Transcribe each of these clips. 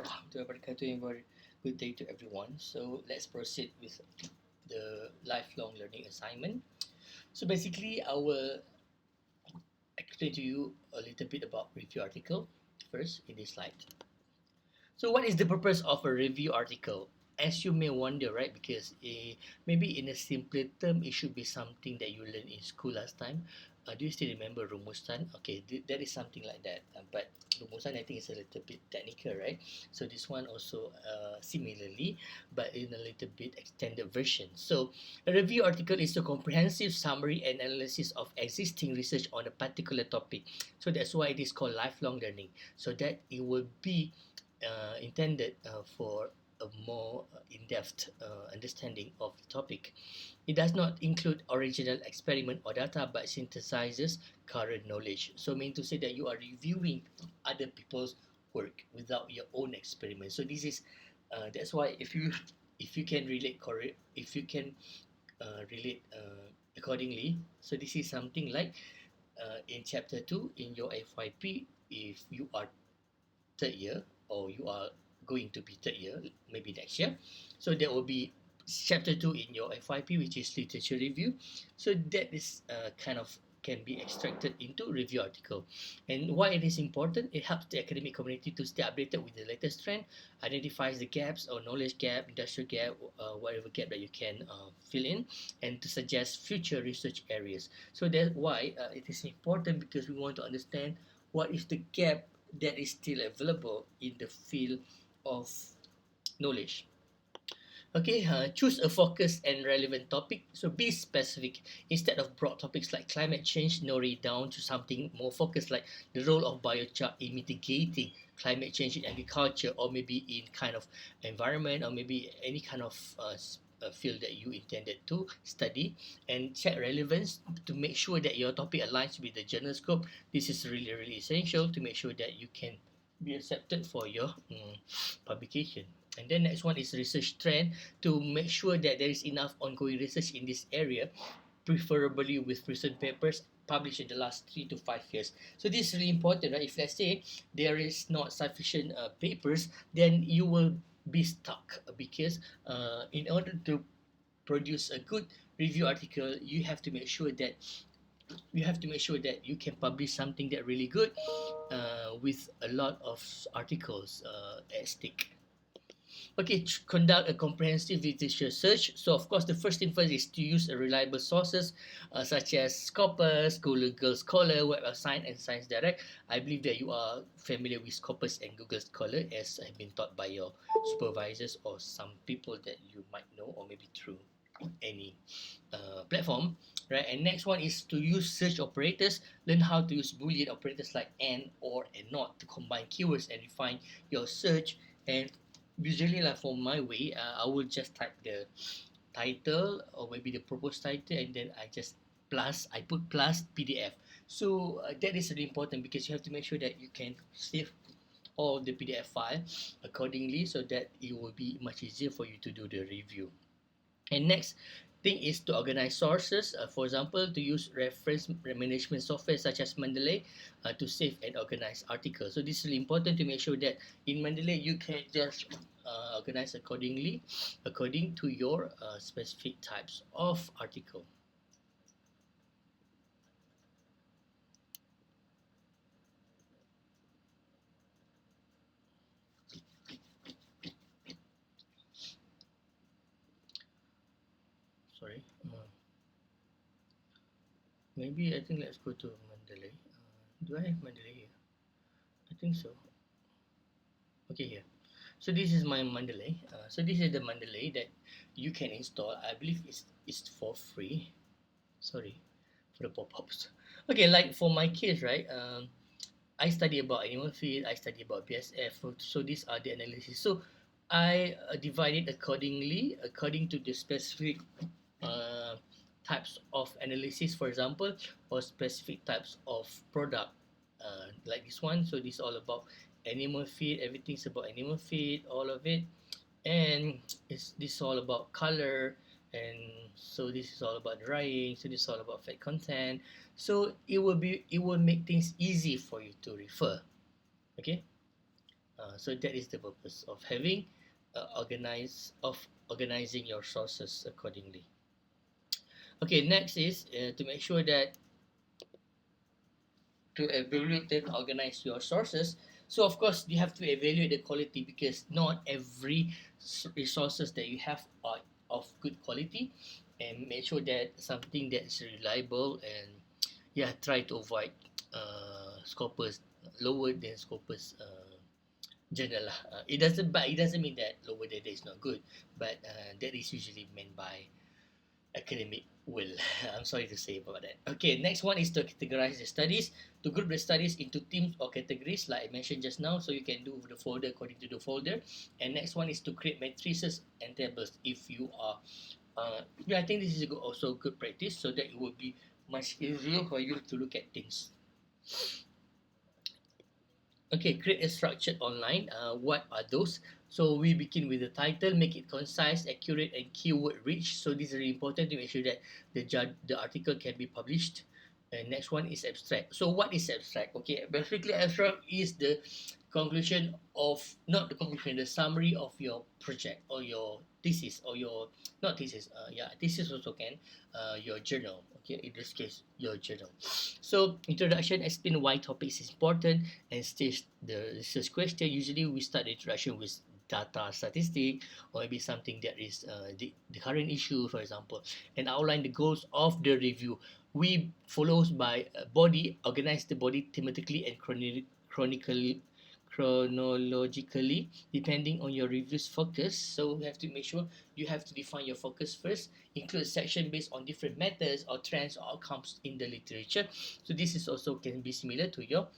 Very good day to everyone. So let's proceed with the lifelong learning assignment. So basically, I will explain to you a little bit about review article first in this slide. So what is the purpose of a review article? As you may wonder, right? Because maybe in a simpler term, it should be something that you learned in school last time. Do you still remember rumusan? Okay, that is something like that. But rumusan, I think, is a little bit technical, right? So this one also similarly, but in a little bit extended version. So a review article is a comprehensive summary and analysis of existing research on a particular topic. So that's why it is called lifelong learning. So that it will be intended for a more in-depth understanding of the topic. It does not include original experiment or data but synthesizes current knowledge. So mean to say that you are reviewing other people's work without your own experiment. So this is that's why if you can relate correct if you can relate accordingly. So this is something like in chapter 2 in your FYP, if you are third year or you are going to be third year maybe next year, so there will be chapter 2 in your FYP, which is literature review. So that is kind of can be extracted into review article. And why it is important, it helps the academic community to stay updated with the latest trend, identifies the gaps or knowledge gap, industrial gap, whatever gap that you can fill in, and to suggest future research areas. So that's why it is important, because we want to understand what is the gap that is still available in the field of knowledge. Okay, choose a focused and relevant topic. So be specific. Instead of broad topics like climate change, narrow it down to something more focused, like the role of biochar in mitigating climate change in agriculture, or maybe in kind of environment, or maybe any kind of field that you intended to study. And check relevance to make sure that your topic aligns with the journal scope. This is really, really essential to make sure that you can be accepted for your publication. And then next one is research trend, to make sure that there is enough ongoing research in this area, preferably with recent papers published in the last 3 to 5 years. So this is really important, right? If let's say there is not sufficient papers, then you will be stuck, because in order to produce a good review article, you have to make sure that you can publish something that really good with a lot of articles at stake. Okay, conduct a comprehensive literature search. So, of course, the first thing first is to use a reliable sources such as Scopus, Google Scholar, Web of Science, and Science Direct. I believe that you are familiar with Scopus and Google Scholar, as have been taught by your supervisors or some people that you might know, or maybe through any platform, right? And next one is to use search operators. Learn how to use Boolean operators like and, or, and not to combine keywords and refine your search. And usually, like for my way, I will just type the title or maybe the proposed title, and then I put plus PDF. So that is really important, because you have to make sure that you can save all the PDF file accordingly, so that it will be much easier for you to do the review. And next thing is to organize sources. For example, to use reference management software such as Mendeley to save and organize articles. So this is really important to make sure that in Mendeley you can just organize accordingly, according to your specific types of article. Sorry. Maybe I think let's go to Mendeley. Do I have Mendeley here? I think so. Okay, here. So this is my Mendeley. So this is the Mendeley that you can install. I believe it's for free. Sorry for the pop-ups. Okay, like for my case, right? I study about animal feed. I study about BSF. So these are the analysis. So I divide it accordingly, according to the specific uh, types of analysis, for example, or specific types of product, like this one. So this is all about animal feed. Everything's about animal feed, all of it. And this is all about color, and so this is all about drying, so this is all about fat content. So it will make things easy for you to refer. Okay, So that is the purpose of having organizing your sources accordingly. Okay, next is to make sure that to evaluate and organize your sources. So of course you have to evaluate the quality, because not every resources that you have are of good quality, and make sure that something that's reliable, and yeah, try to avoid Scopus lower than Scopus journal lah. It doesn't mean that lower data is not good, but that is usually meant by academic will. I'm sorry to say about that. Okay, next one is to categorize the studies, to group the studies into teams or categories, like I mentioned just now. So you can do the folder according to the folder. And next one is to create matrices and tables. If you are, yeah, I think this is also good practice, so that it will be much easier for you to look at things. Okay, create a structured online. What are those? So we begin with the title, make it concise, accurate, and keyword rich. So this is really important to make sure that the article can be published. And next one is abstract. So what is abstract? Okay, basically abstract is the conclusion of, not the conclusion, the summary of your project or your thesis, or your, not thesis, yeah, thesis also can, your journal. Okay, in this case, your journal. So introduction, explain why topics is important, and state the research question. Usually we start the introduction with data, statistic, or maybe something that is the current issue, for example, and outline the goals of the review. We follows by body, organize the body thematically and chronologically, depending on your review's focus. So we have to make sure you have to define your focus first, include section based on different methods or trends or outcomes in the literature. So this is also can be similar to your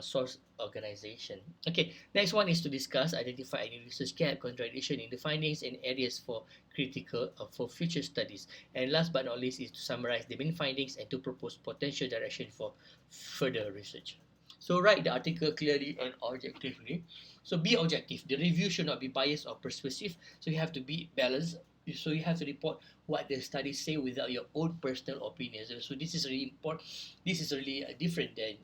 source organization. Okay, next one is to discuss, identify any research gap, contradiction in the findings, and areas for critical for future studies. And last but not least is to summarize the main findings and to propose potential direction for further research. So write the article clearly and objectively. So be objective. The review should not be biased or persuasive. So you have to be balanced. So you have to report what the studies say without your own personal opinions. So this is really important. This is really different than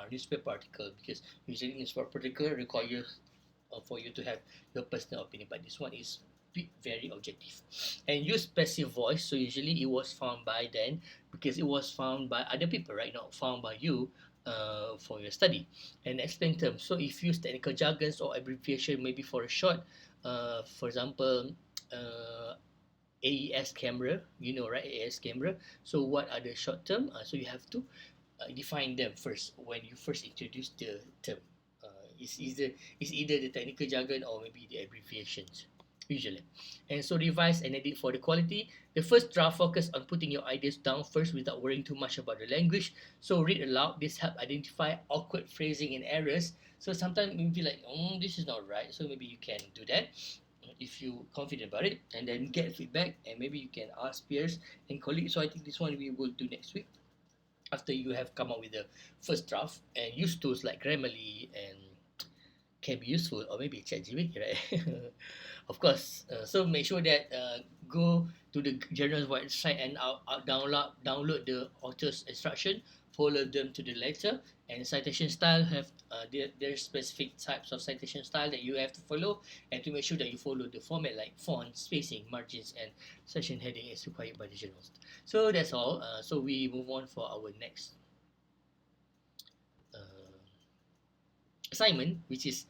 newspaper article, because usually newspaper article requires for you to have your personal opinion, but this one is very objective. And use passive voice. So usually it was found by then, because it was found by other people, right? Not found by you for your study. And explain terms. So if you use technical jargons or abbreviation, maybe for a short, for example, AES camera, you know, right? AES camera. So what are the short term? So you have to define them first when you first introduce the term. It's either the technical jargon or maybe the abbreviations usually. And so revise and edit for the quality. The first draft focus on putting your ideas down first without worrying too much about the language. So read aloud. This help identify awkward phrasing and errors. So sometimes you feel like, this is not right. So maybe you can do that if you confident about it, and then get feedback, and maybe you can ask peers and colleagues. So I think this one we will do next week after you have come up with the first draft, and use tools like Grammarly and can be useful, or maybe ChatGPT, right? Of course. So make sure that go to the journal's website and download the author's instruction, follow them to the letter. And citation style have there's specific types of citation style that you have to follow, and to make sure that you follow the format like font, spacing, margins, and section heading as required by the journals. So that's all. So we move on for our next uh, assignment, which is